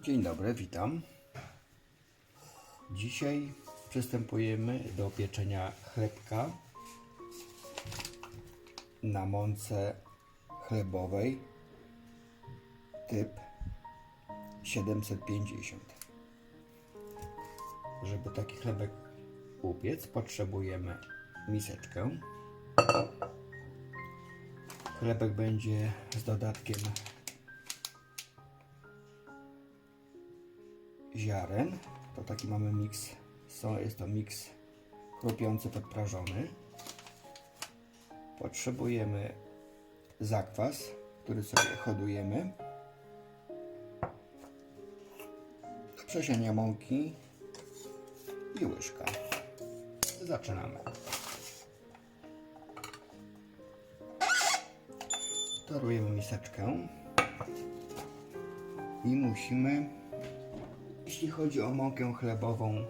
Dzień dobry, witam. Dzisiaj przystępujemy do pieczenia chlebka na mące chlebowej typ 750. Żeby taki chlebek upiec, potrzebujemy miseczkę. Chlebek będzie z dodatkiem ziaren. To taki mamy miks. Jest to miks chrupiący podprażony. Potrzebujemy zakwas, który sobie hodujemy. Do przesiania mąki i łyżka. Zaczynamy. Torujemy miseczkę i musimy, jeśli chodzi o mąkę chlebową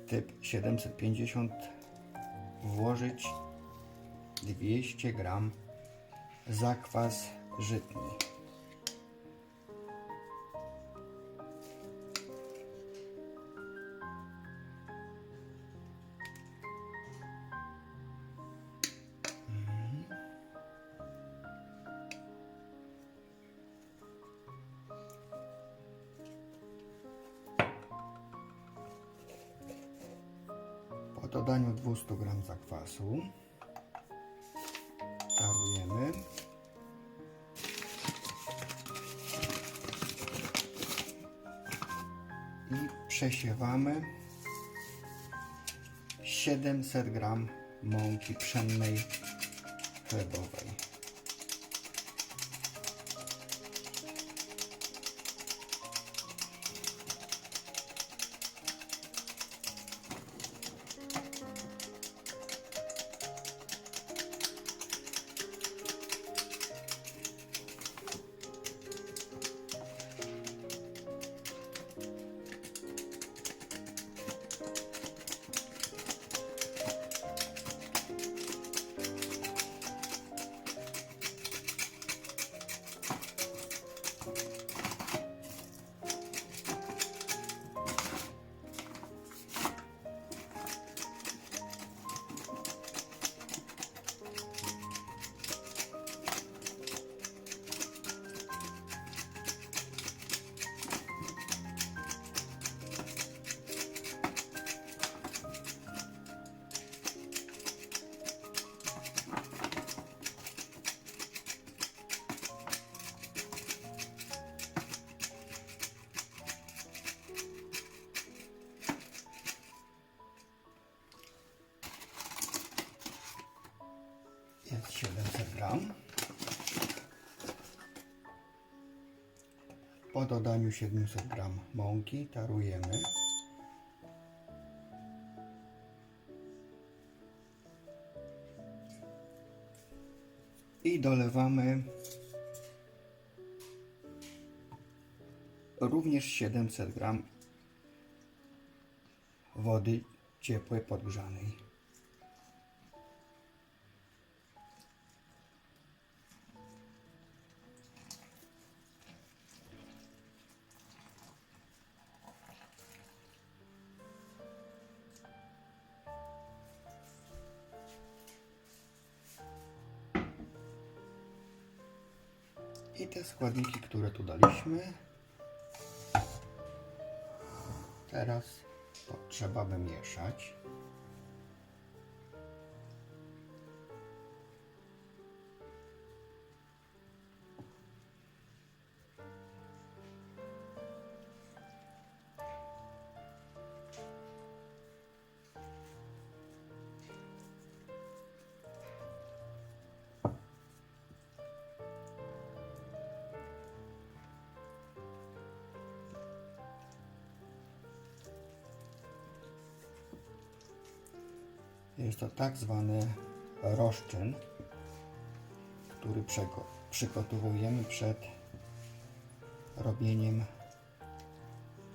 typ 750, włożyć 200 g zakwas żytni. Po dodaniu 200 g zakwasu tarujemy i przesiewamy 700 g mąki pszennej chlebowej. Jest 700 g. Po dodaniu 700 g mąki tarujemy i dolewamy również 700 g wody ciepłej podgrzanej. I te składniki, które tu daliśmy, teraz to trzeba wymieszać. Jest to tak zwany rozczyn, który przygotowujemy przed robieniem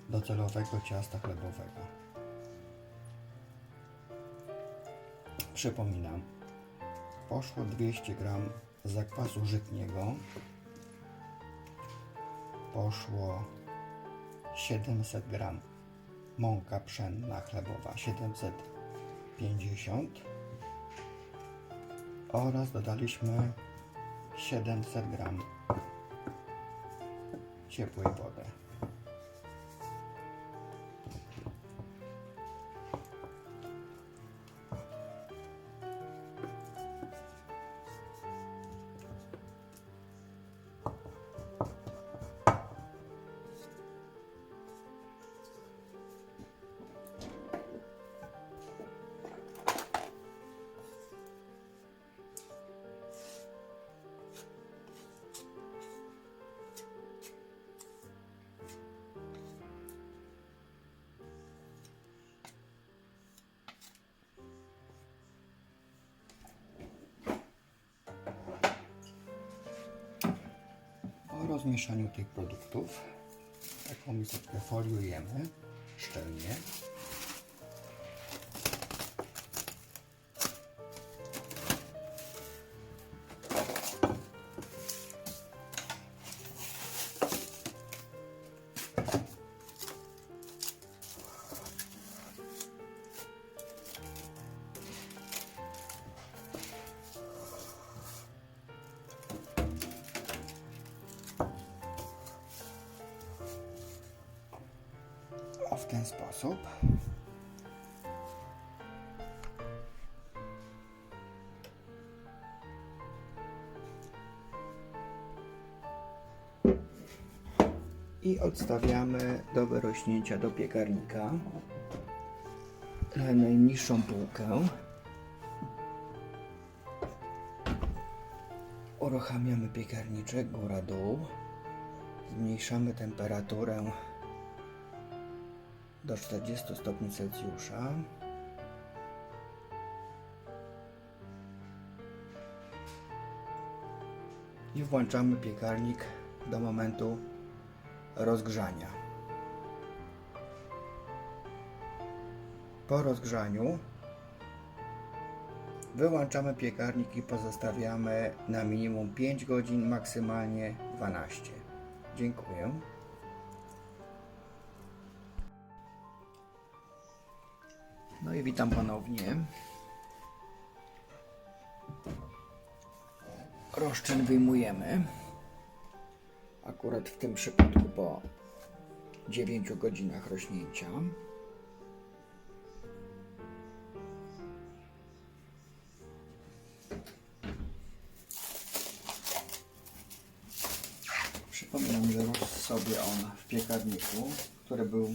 docelowego ciasta chlebowego. Przypominam, poszło 200 g zakwasu żytniego, poszło 700 g mąka pszenna chlebowa 750 oraz dodaliśmy 700 g ciepłej wody. Po rozmieszaniu tych produktów taką miseczkę foliujemy szczelnie. W ten sposób. I odstawiamy do wyrośnięcia do piekarnika na najniższą półkę. Uruchamiamy piekarniczek góra-dół. Zmniejszamy temperaturę do 40 stopni Celsjusza. I włączamy piekarnik do momentu rozgrzania. Po rozgrzaniu wyłączamy piekarnik i pozostawiamy na minimum 5 godzin, maksymalnie 12. Dziękuję. No i witam ponownie. Roszczyn wyjmujemy. Akurat w tym przypadku po 9 godzinach rośnięcia. Przypominam, że rósł sobie on w piekarniku, który był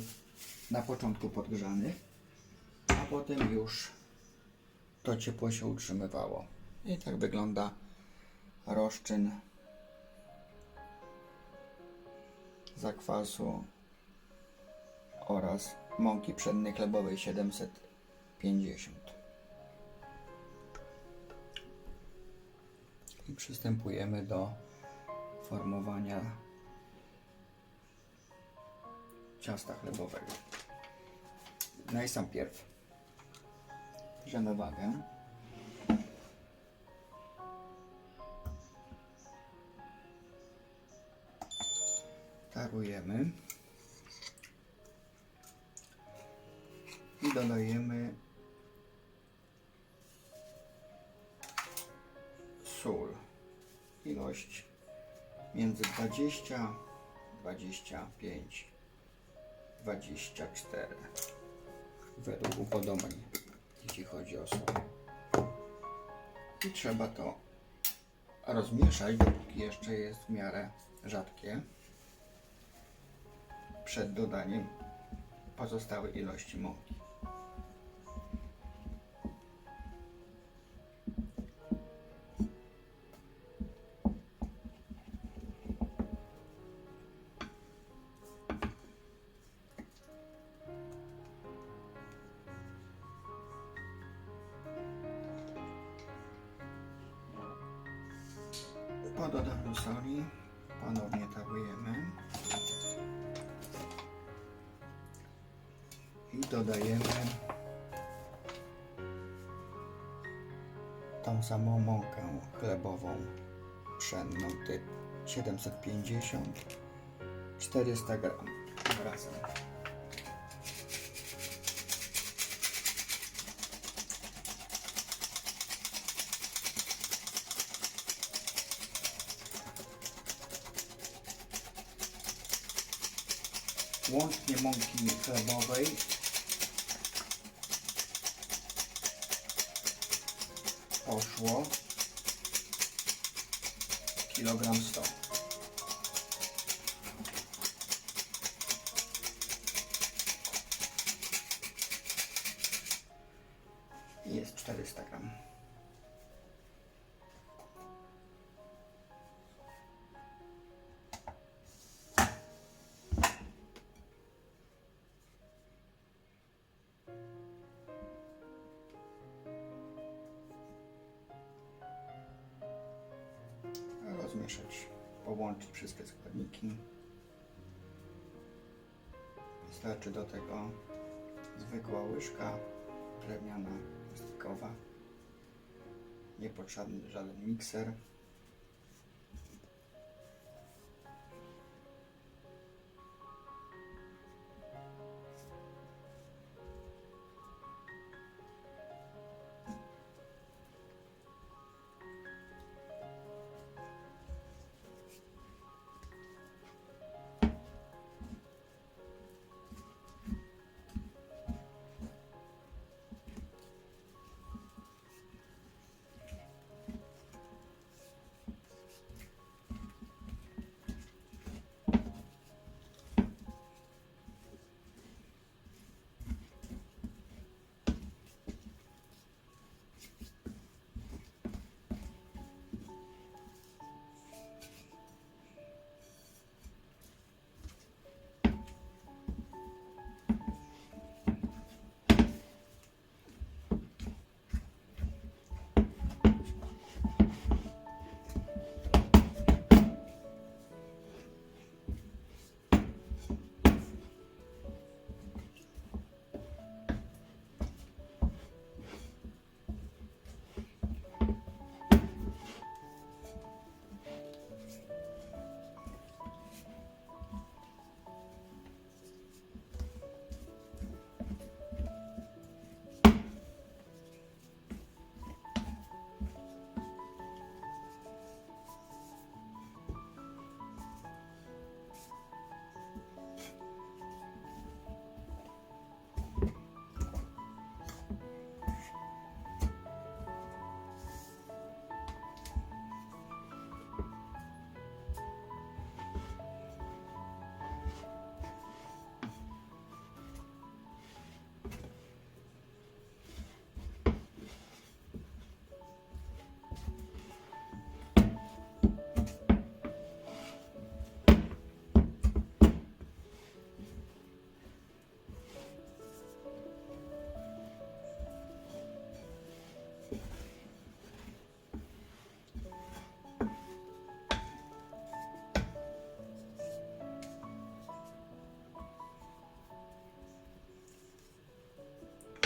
na początku podgrzany, a potem już to ciepło się utrzymywało. I tak wygląda roszczyn zakwasu oraz mąki pszennej chlebowej 750. I przystępujemy do formowania ciasta chlebowego. Najpierw bierzemy wagę. Tarujemy i dodajemy sól. Ilość między 20, 25, 24 według upodobań, jeśli chodzi o sól. I trzeba to rozmieszać, dopóki jeszcze jest w miarę rzadkie, przed dodaniem pozostałej ilości mąki. Po dodaniu soli ponownie tarujemy. dodajemy tą samą mąkę chlebową pszenną typ 750, 400 gram razem. Łącznie mąki chlebowej poszło 100 kg. Jest 400 gram. Rozmieszać, połączyć wszystkie składniki. Wystarczy do tego zwykła łyżka drewniana, plastikowa. Niepotrzebny żaden mikser.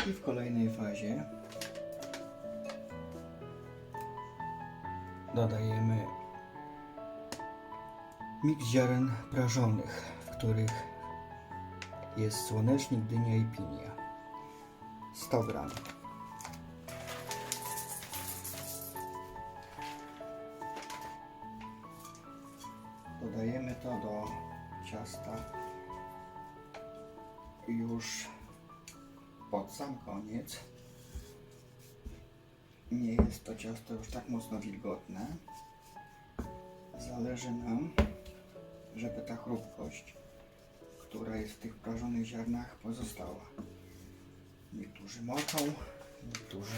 I w kolejnej fazie dodajemy miks ziaren prażonych, w których jest słonecznik, dynia i pinia. 100 gram. Dodajemy to do ciasta już pod sam koniec. Nie jest to ciasto już tak mocno wilgotne. Zależy nam, żeby ta chrupkość, która jest w tych prażonych ziarnach, pozostała. Niektórzy moczą, niektórzy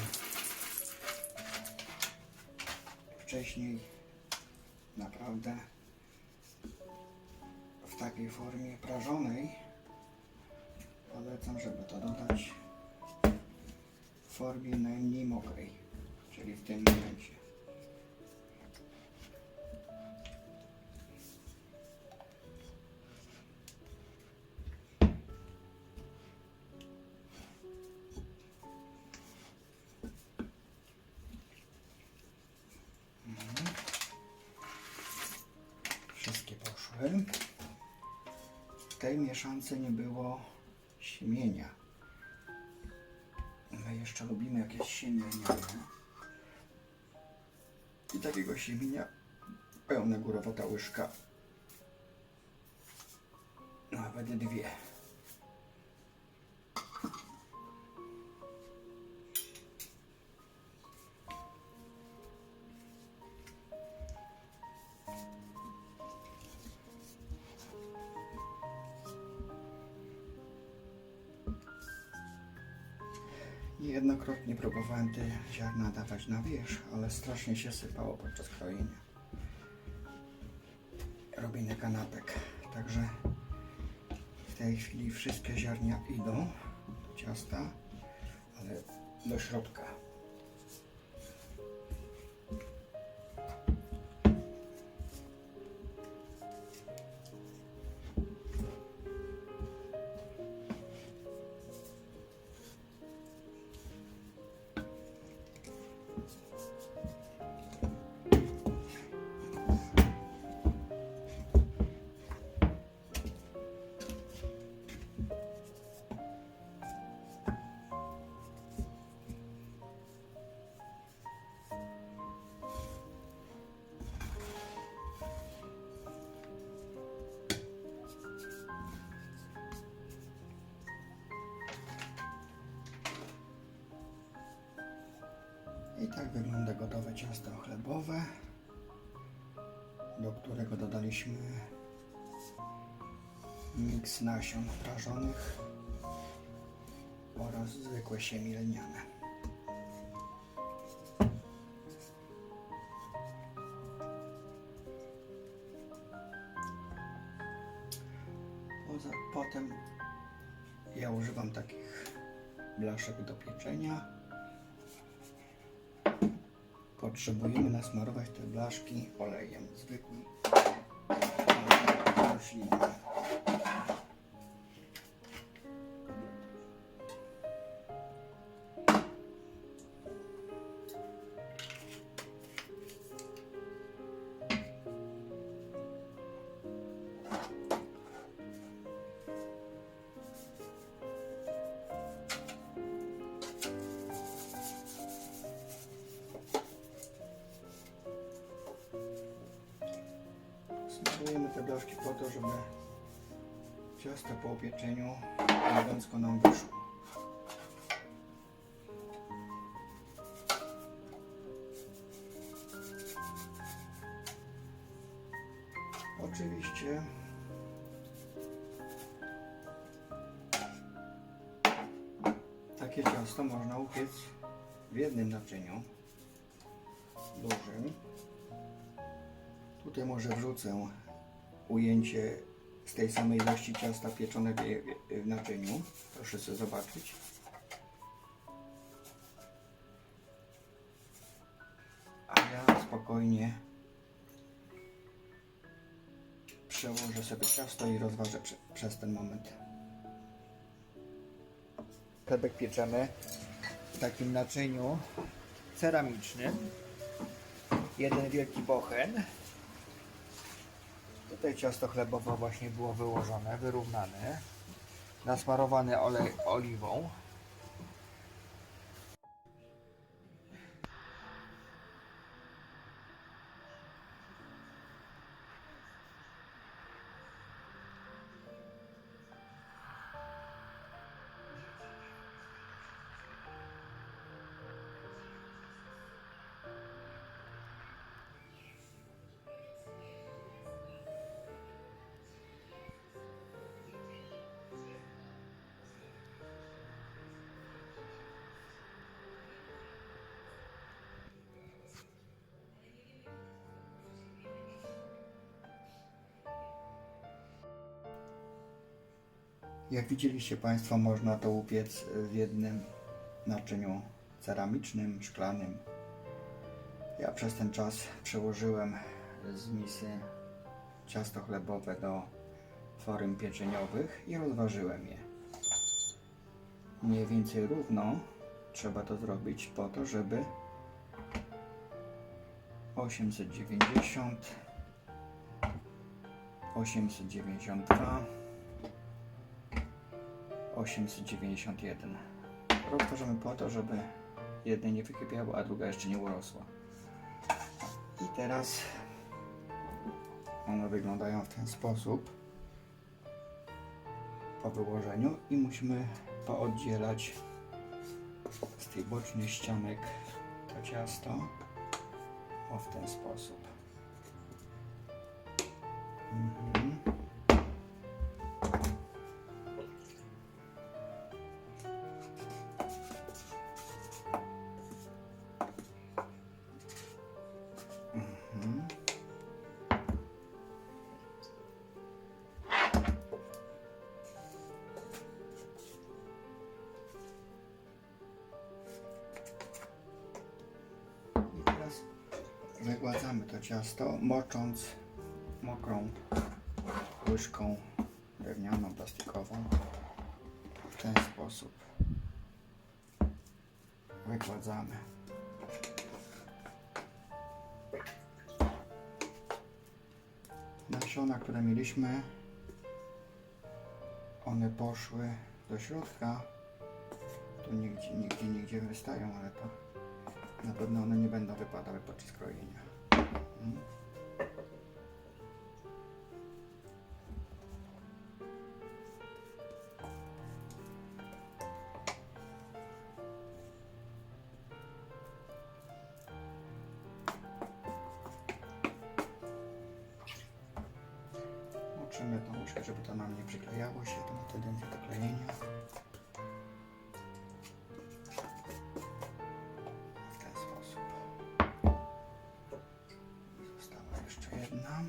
wcześniej naprawdę w takiej formie prażonej. Polecam, żeby to dodać w formie najmniej mokrej, czyli w tym momencie. Wszystkie poszły. W tej mieszance nie było siemienia. My jeszcze lubimy jakieś siemieniane. I takiego siemienia pełna górowata łyżka. Nawet dwie. Niejednokrotnie próbowałem te ziarna dawać na wierzch, ale strasznie się sypało podczas krojenia. Robienia kanapek. Także w tej chwili wszystkie ziarnia idą do ciasta, ale do środka. I tak wygląda gotowe ciasto chlebowe, do którego dodaliśmy miks nasion prażonych oraz zwykłe siemię lniane. Potem ja używam takich blaszek do pieczenia. Potrzebujemy nasmarować te blaszki olejem zwykłym, roślinnym. Smarujemy te blaszki po to, żeby ciasto po upieczeniu elegancko nam wyszło. Oczywiście takie ciasto można upiec w jednym naczyniu dużym. Tutaj może wrzucę ujęcie z tej samej ilości ciasta pieczone w naczyniu. Proszę sobie zobaczyć. A ja spokojnie przełożę sobie ciasto i rozważę przez ten moment. Chlebek pieczemy w takim naczyniu ceramicznym. Jeden wielki bochen. Tutaj ciasto chlebowe właśnie było wyłożone, wyrównane, nasmarowane oliwą. Jak widzieliście Państwo, można to upiec w jednym naczyniu ceramicznym, szklanym. Ja przez ten czas przełożyłem z misy ciasto chlebowe do form pieczeniowych i rozważyłem je. Mniej więcej równo trzeba to zrobić po to, żeby 890 892, 891. Roztworzymy po to, żeby jedne nie wykipiało, a druga jeszcze nie urosła. I teraz one wyglądają w ten sposób po wyłożeniu i musimy pooddzielać z tych bocznych ścianek to ciasto w ten sposób. I teraz wygładzamy to ciasto, mocząc mokrą łyżką drewnianą, plastikową. W ten sposób wygładzamy. Nasiona, które mieliśmy, one poszły do środka. Tu nigdzie wystają, ale to na pewno one nie będą wypadały podczas krojenia. Moczymy tą łyżkę, żeby to nam nie przyklejało się, to wtedy nie do klejenia. W ten sposób. Została jeszcze jedna.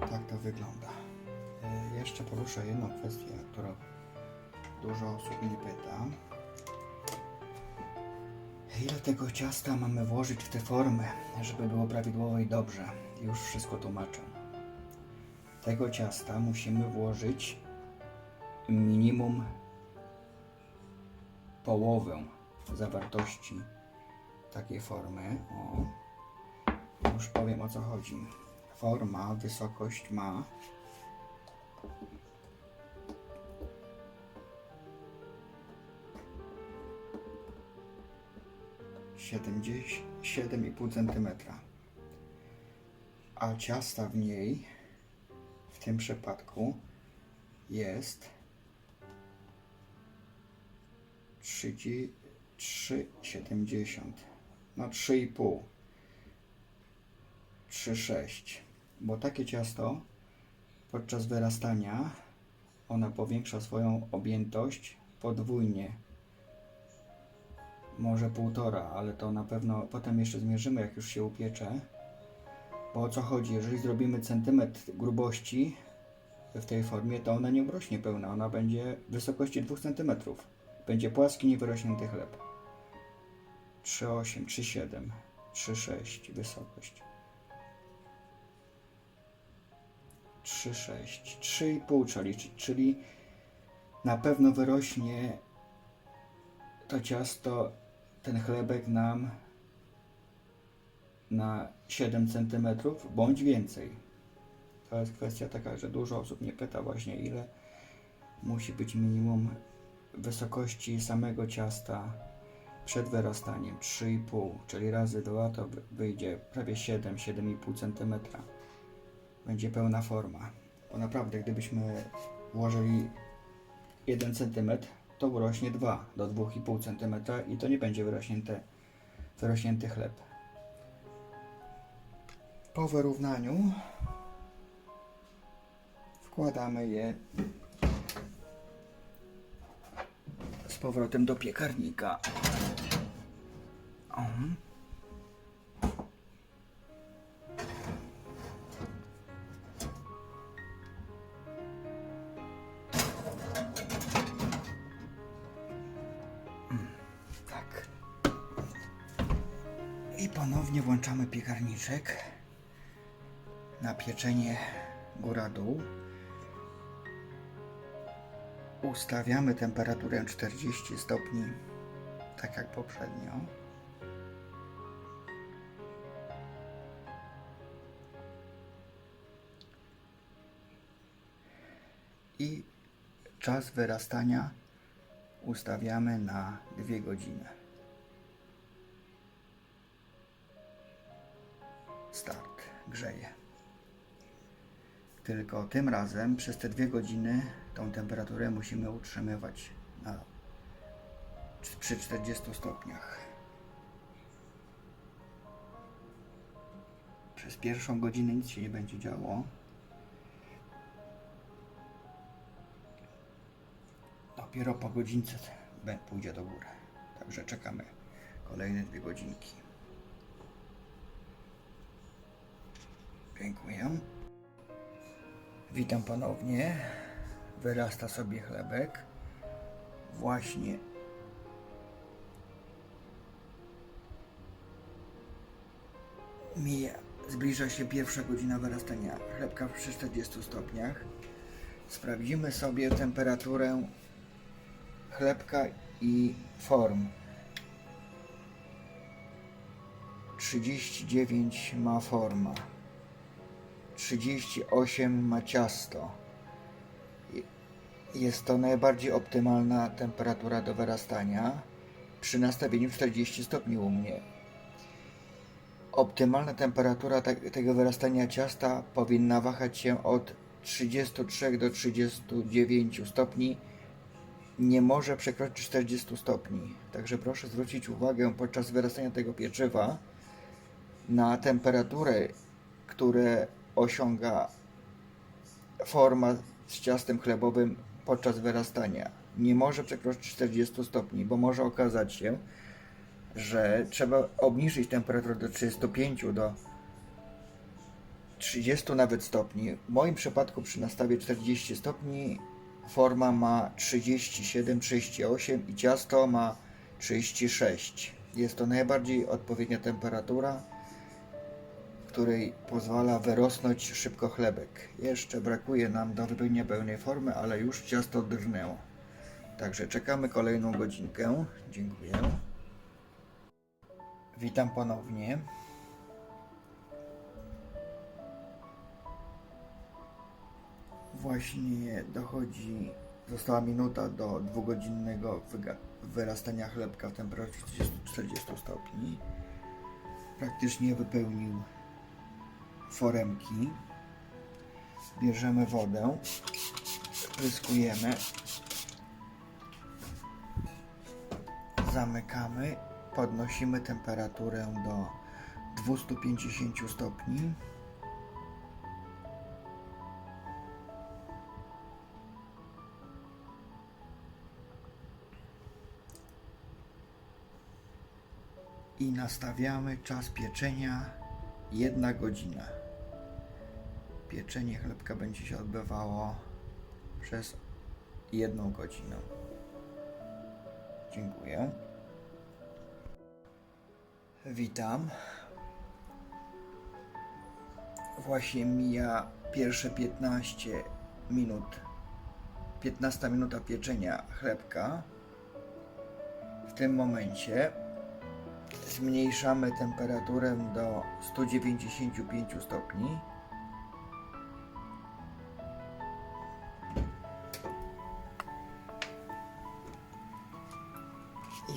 Tak to wygląda. Jeszcze poruszę jedną kwestię, którą dużo osób mnie pyta. Ile tego ciasta mamy włożyć w tę formę, żeby było prawidłowo i dobrze? Już wszystko tłumaczę. Tego ciasta musimy włożyć minimum połowę zawartości takiej formy. Już powiem, o co chodzi. Forma, wysokość ma 7,5 cm, a ciasta w niej w tym przypadku jest 3,70, no 3,5, 3,6, bo takie ciasto podczas wyrastania ona powiększa swoją objętość podwójnie, może 1,5, ale to na pewno potem jeszcze zmierzymy, jak już się upiecze. Bo o co chodzi? Jeżeli zrobimy centymetr grubości w tej formie, to ona nie urośnie pełna, ona będzie w wysokości 2 cm. Będzie płaski, niewyrośnięty chleb. 3,8, 3,7, 3,6 wysokość. 3,6, 3,5 trzeba liczyć, czyli na pewno wyrośnie to ciasto, ten chlebek nam na 7 cm bądź więcej. To jest kwestia taka, że dużo osób mnie pyta właśnie, ile musi być minimum wysokości samego ciasta przed wyrastaniem. 3,5, czyli razy 2 to wyjdzie prawie 7,5 cm. Będzie pełna forma. Bo naprawdę, gdybyśmy włożyli 1 cm, to urośnie 2 do 2,5 cm i to nie będzie wyrośnięty chleb. Po wyrównaniu wkładamy je z powrotem do piekarnika. Tak. I ponownie włączamy piekarniczek na pieczenie góra-dół. Ustawiamy temperaturę 40 stopni, tak jak poprzednio. I czas wyrastania ustawiamy na 2 godziny. Start, grzeje. Tylko tym razem przez te 2 godziny tą temperaturę musimy utrzymywać przy 40 stopniach. Przez pierwszą godzinę nic się nie będzie działo. Dopiero po godzince pójdzie do góry. Także czekamy kolejne 2 godzinki. Dziękuję. Witam ponownie. Wyrasta sobie chlebek. Właśnie zbliża się pierwsza godzina wyrastania chlebka przy 40 stopniach. Sprawdzimy sobie temperaturę chlebka i form. 39 ma forma. 38 ma ciasto. Jest to najbardziej optymalna temperatura do wyrastania przy nastawieniu 40 stopni u mnie. Optymalna temperatura tego wyrastania ciasta powinna wahać się od 33 do 39 stopni. Nie może przekroczyć 40 stopni. Także proszę zwrócić uwagę podczas wyrastania tego pieczywa na temperaturę, które osiąga forma z ciastem chlebowym podczas wyrastania. Nie może przekroczyć 40 stopni, bo może okazać się, że trzeba obniżyć temperaturę do 35, do 30 nawet stopni. W moim przypadku przy nastawie 40 stopni forma ma 37, 38 i ciasto ma 36. Jest to najbardziej odpowiednia temperatura, której pozwala wyrosnąć szybko chlebek. Jeszcze brakuje nam do wypełnienia pełnej formy, ale już ciasto drgnęło. Także czekamy kolejną godzinkę. Dziękuję. Witam ponownie. Właśnie została minuta do 2-godzinnego wyrastania chlebka w temperaturze 40 stopni. Praktycznie wypełnił foremki. Bierzemy wodę, spryskujemy, zamykamy, podnosimy temperaturę do 250 stopni. I nastawiamy czas pieczenia 1 godzina. Pieczenie chlebka będzie się odbywało przez 1 godzinę. Dziękuję. Witam. Właśnie mija pierwsze 15 minut. 15 minuta pieczenia chlebka. W tym momencie zmniejszamy temperaturę do 195 stopni.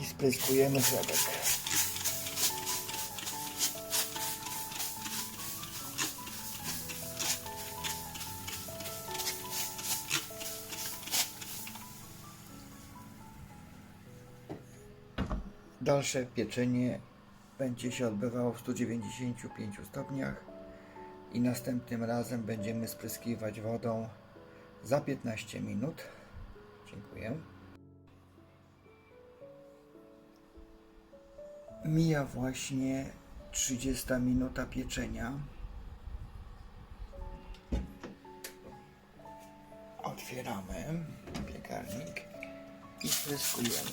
I spryskujemy chlebek. Dalsze pieczenie będzie się odbywało w 195 stopniach i następnym razem będziemy spryskiwać wodą za 15 minut. Dziękuję. Mija właśnie 30 minuta pieczenia. Otwieramy piekarnik i spryskujemy.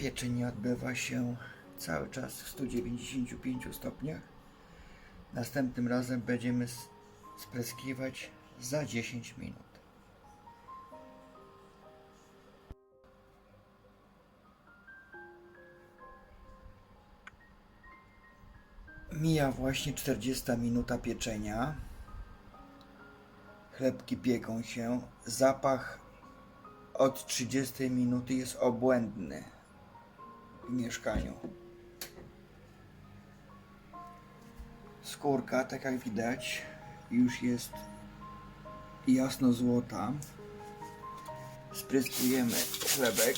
Pieczenie odbywa się cały czas w 195 stopniach. Następnym razem będziemy spryskiwać za 10 minut. Mija właśnie 40 minuta pieczenia. Chlebki pieką się. Zapach od 30 minuty jest obłędny w mieszkaniu. Skórka, tak jak widać, już jest jasno złota. Spryskujemy chlebek.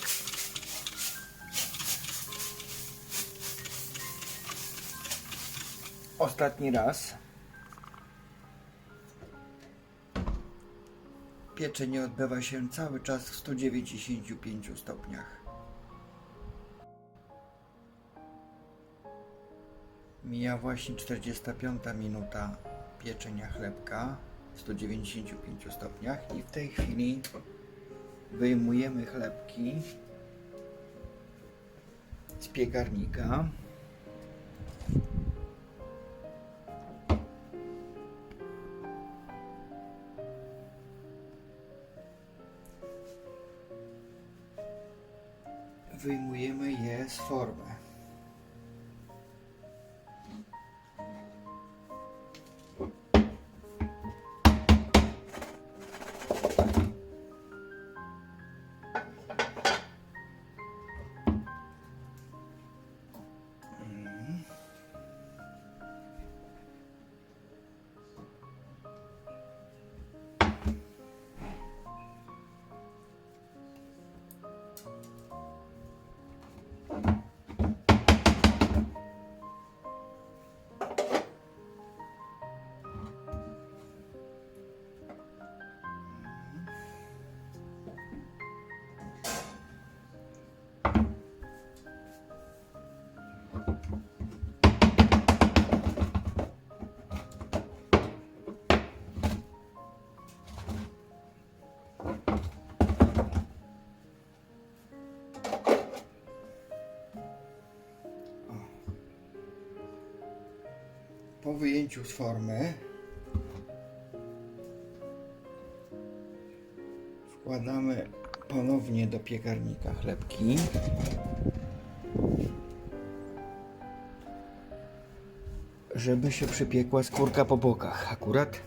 Ostatni raz. Pieczenie odbywa się cały czas w 195 stopniach. Mija właśnie 45 minuta pieczenia chlebka w 195 stopniach i w tej chwili wyjmujemy chlebki z piekarnika. Wyjmujemy je z formy. Po wyjęciu z formy wkładamy ponownie do piekarnika chlebki. Żeby się przypiekła skórka po bokach. Akurat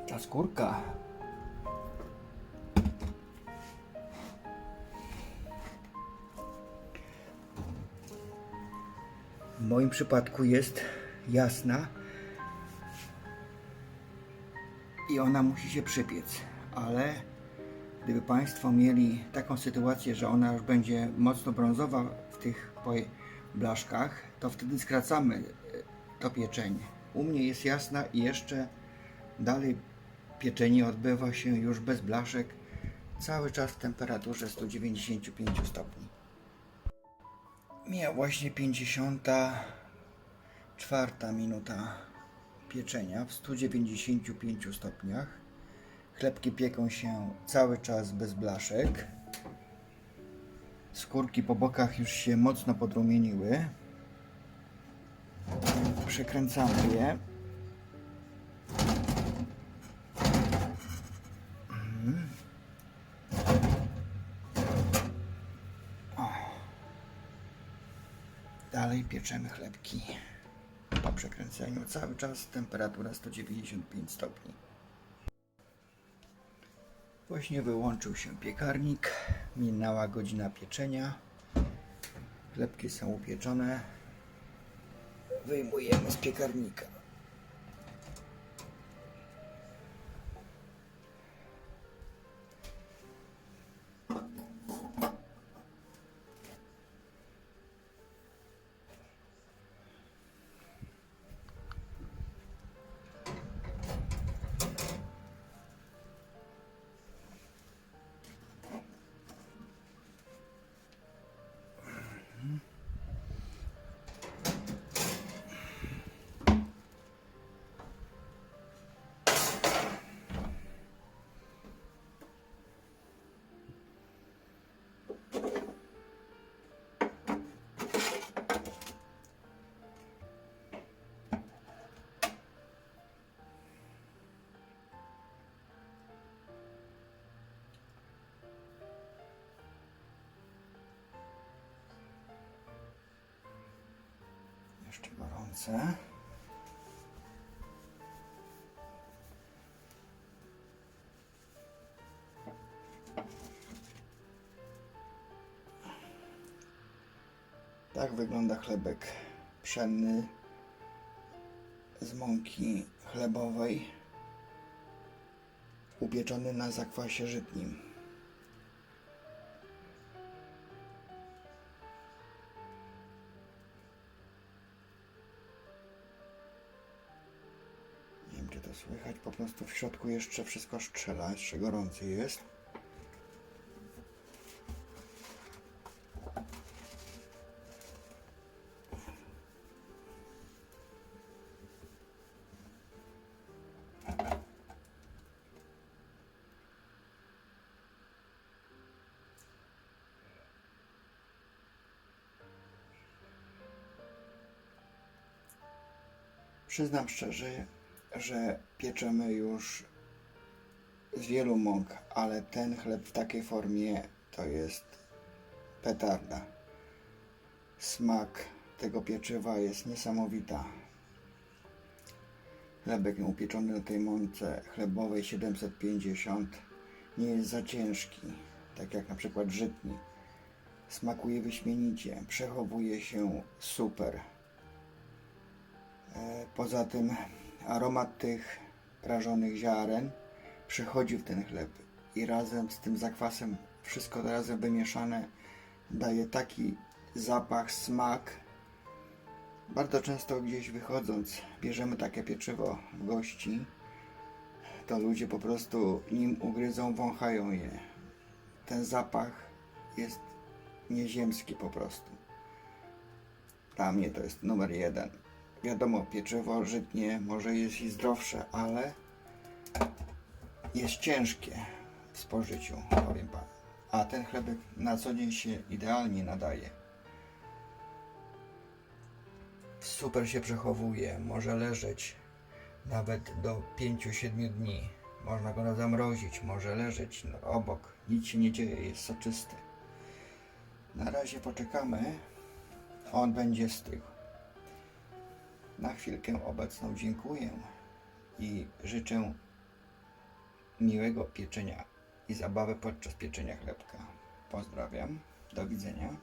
ta skórka w moim przypadku jest jasna i ona musi się przypiec, ale gdyby Państwo mieli taką sytuację, że ona już będzie mocno brązowa w tych blaszkach, to wtedy skracamy to pieczenie. U mnie jest jasna i jeszcze dalej pieczenie odbywa się już bez blaszek, cały czas w temperaturze 195 stopni. Mija właśnie 54 minuta pieczenia w 195 stopniach. Chlebki pieką się cały czas bez blaszek. Skórki po bokach już się mocno podrumieniły. Przekręcamy je. Dalej pieczemy chlebki po przekręceniu. Cały czas temperatura 195 stopni. Właśnie wyłączył się piekarnik. Minęła godzina pieczenia. Chlebki są upieczone. Wyjmujemy z piekarnika. mące. Tak wygląda chlebek pszenny z mąki chlebowej, upieczony na zakwasie żytnim. Nie wiem, czy to słychać, po prostu w środku jeszcze wszystko strzela, jeszcze gorący jest. Przyznam szczerze, że pieczemy już z wielu mąk, ale ten chleb w takiej formie to jest petarda. Smak tego pieczywa jest niesamowita. Chlebek upieczony na tej mące chlebowej 750 nie jest za ciężki, tak jak na przykład żytni. Smakuje wyśmienicie, przechowuje się super. Poza tym aromat tych prażonych ziaren przychodzi w ten chleb i razem z tym zakwasem, wszystko razem wymieszane, daje taki zapach, smak. Bardzo często gdzieś wychodząc, bierzemy takie pieczywo w gości, to ludzie po prostu nim ugryzą, wąchają je. Ten zapach jest nieziemski po prostu. Dla mnie to jest numer 1. Wiadomo, pieczywo żytnie może jest i zdrowsze, ale jest ciężkie w spożyciu, powiem Pan. A ten chlebek na co dzień się idealnie nadaje. Super się przechowuje, może leżeć nawet do 5-7 dni. Można go zamrozić, może leżeć obok, nic się nie dzieje, jest soczysty. Na razie poczekamy, on będzie stygł. Na chwilkę obecną dziękuję i życzę miłego pieczenia i zabawy podczas pieczenia chlebka. Pozdrawiam, do widzenia.